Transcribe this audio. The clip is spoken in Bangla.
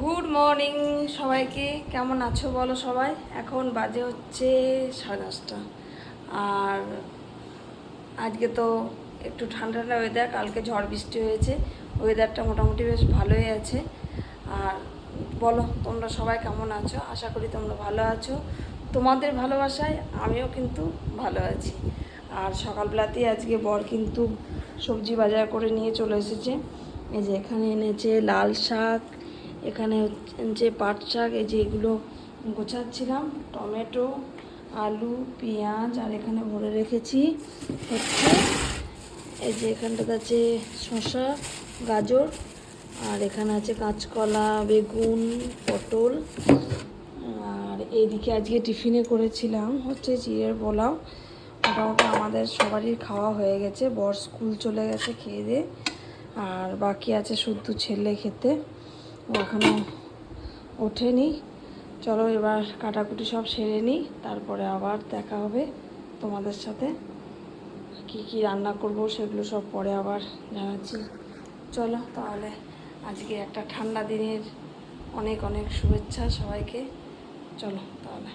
গুড মর্নিং সবাইকে। কেমন আছো বলো সবাই? এখন বাজে হচ্ছে 5:30। আর আজকে তো একটু ঠান্ডা ঠান্ডা ওয়েদার, কালকে ঝড় বৃষ্টি হয়েছে, ওয়েদারটা মোটামুটি বেশ ভালোই আছে। আর বলো তোমরা সবাই কেমন আছো? আশা করি তোমরা ভালো আছো। তোমাদের ভালোবাসায় আমিও কিন্তু ভালো আছি। আর সকালবেলাতেই আজকে বর কিন্তু সবজি বাজার করে নিয়ে চলে এসেছে। এই যে এখানে এনেছে লাল শাক, এখানে হচ্ছে পাট শাক, এই যে এগুলো গোছাচ্ছিলাম, টমেটো, আলু, পেঁয়াজ, আর এখানে ভরে রেখেছি হচ্ছে এই যে এখানটাতে আছে শসা, গাজর, আর এখানে আছে কাঁচকলা, বেগুন, পটল। আর এইদিকে আজকে টিফিনে করেছিলাম হচ্ছে চিড়ের পোলাও। মোটামুটি আমাদের সবারই খাওয়া হয়ে গেছে, বর স্কুল চলে গেছে খেয়ে দিয়ে। আর বাকি আছে শুধু ছেলে খেতে, ও এখনও ওঠেনি। চলো এবার কাটাকুটি সব সেরে নিই, তারপরে আবার দেখা হবে তোমাদের সাথে। কি কি রান্না করব সেগুলো সব পরে আবার জানাচ্ছি। চলো তাহলে, আজকে একটা ঠান্ডা দিনের অনেক অনেক শুভেচ্ছা সবাইকে। চলো তাহলে।